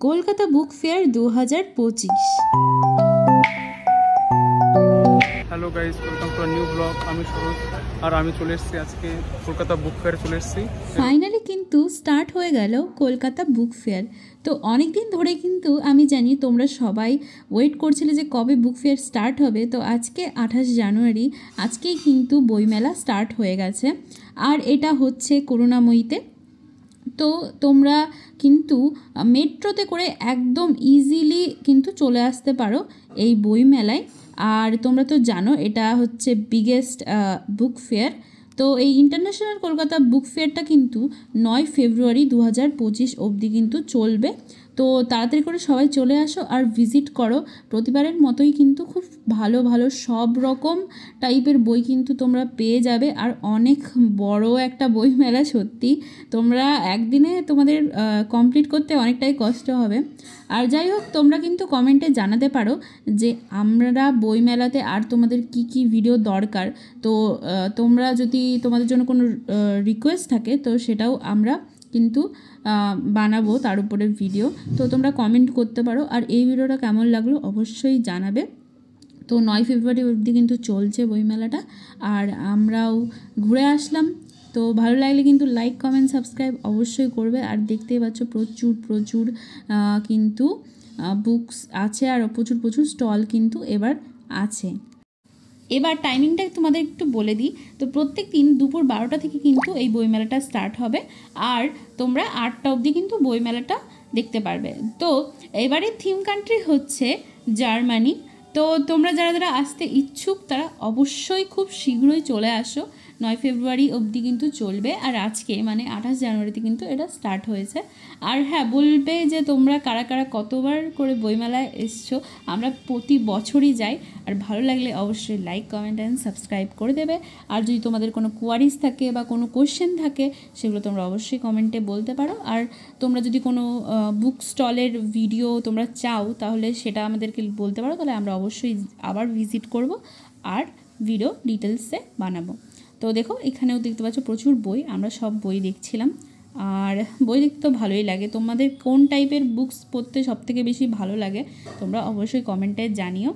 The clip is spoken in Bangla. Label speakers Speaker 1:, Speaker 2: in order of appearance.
Speaker 1: Kolkata book fair 2025।
Speaker 2: Hello guys, welcome to a new blog. আমি সরোজ আর আমি চলে এসেছি আজকে কলকাতা বুক ফেয়ারে চলে এসেছি।
Speaker 1: ফাইনালি কিন্তু স্টার্ট হয়ে গেল কলকাতা বুক ফেয়ার। তো অনেক দিন ধরে কিন্তু আমি জানি তোমরা সবাই ওয়েট করছিলে যে কবে বুক ফেয়ার স্টার্ট হবে। তো আজকে 28 জানুয়ারি, আজকেই কিন্তু বইমেলা স্টার্ট হয়ে গেছে। আর এটা হচ্ছে করুণাময়ীতে। তো তোমরা কিন্তু মেট্রোতে করে একদম ইজিলি কিন্তু চলে আসতে পারো এই বইমেলায়। আর তোমরা তো জানো এটা হচ্ছে বিগেস্ট বুক ফেয়ার। তো এই ইন্টারন্যাশনাল কলকাতা বুক ফেয়ারটা কিন্তু 9 ফেব্রুয়ারি 2025 অবধি কিন্তু চলবে। তো তাড়াতাড়ি করে সবাই চলে আসো আর ভিজিট করো। প্রতিবারের মতোই কিন্তু খুব ভালো ভালো সব রকম টাইপের বই কিন্তু তোমরা পেয়ে যাবে। আর অনেক বড় একটা বই মেলা, সত্যি তোমরা একদিনে তোমাদের কমপ্লিট করতে অনেকটাই কষ্ট হবে। আর যাই হোক, তোমরা কিন্তু কমেন্টে জানাতে পারো যে আমরা বই মেলাতে আর তোমাদের কি কি ভিডিও দরকার। তো তোমরা যদি তোমাদের জন্য কোনো রিকোয়েস্ট থাকে তো সেটাও আমরা কিন্তু বানাবো তার উপরে ভিডিও। তো তোমরা কমেন্ট করতে পারো। আর এই ভিডিওটা কেমন লাগলো অবশ্যই জানাবে। তো 9 ফেব্রুয়ারি অবধি কিন্তু চলছে বইমেলাটা, আর আমরাও ঘুরে আসলাম। তো ভালো লাগলে কিন্তু লাইক, কমেন্ট, সাবস্ক্রাইব অবশ্যই করবে। আর দেখতেই পাচ্ছ প্রচুর প্রচুর কিন্তু বুকস আছে, আর প্রচুর প্রচুর স্টল কিন্তু এবার আছে। এবার টাইমিংটা তোমাদের একটু বলে দিই। তো প্রত্যেক দিন দুপুর 12টা থেকে কিন্তু এই বইমেলাটা স্টার্ট হবে, আর তোমরা 8টা অবধি কিন্তু বইমেলাটা দেখতে পারবে। তো এবারে থিম কান্ট্রি হচ্ছে জার্মানি। তো তোমরা যারা যারা আসতে ইচ্ছুক তারা অবশ্যই খুব শীঘ্রই চলে আসো। 9 ফেব্রুয়ারি অবধি কিন্তু চলবে, আর আজকে মানে 28 জানুয়ারিতে কিন্তু এটা স্টার্ট হয়েছে। আর হ্যাঁ, বলবে যে তোমরা কারা কারা কতবার করে বইমেলায় এসছো। আমরা প্রতি বছরই যাই। আর ভালো লাগলে অবশ্যই লাইক, কমেন্ট অ্যান্ড সাবস্ক্রাইব করে দেবে। আর যদি তোমাদের কোনো কোয়ারিজ থাকে বা কোনো কোশ্চেন থাকে সেগুলো তোমরা অবশ্যই কমেন্টে বলতে পারো। আর তোমরা যদি কোনো বুক স্টলের ভিডিও তোমরা চাও তাহলে সেটা আমাদেরকে বলতে পারো, তাহলে আমরা অবশ্যই আবার ভিজিট করব আর ভিডিও ডিটেলসে বানাবো। তো দেখো, এখানেও দেখতে পাচ্ছ প্রচুর বই, আমরা সব বই দেখছিলাম। আর বই দেখতে তো ভালোই লাগে। তোমাদের কোন টাইপের বুকস পড়তে সবথেকে বেশি ভালো লাগে তোমরা অবশ্যই কমেন্টে জানিও।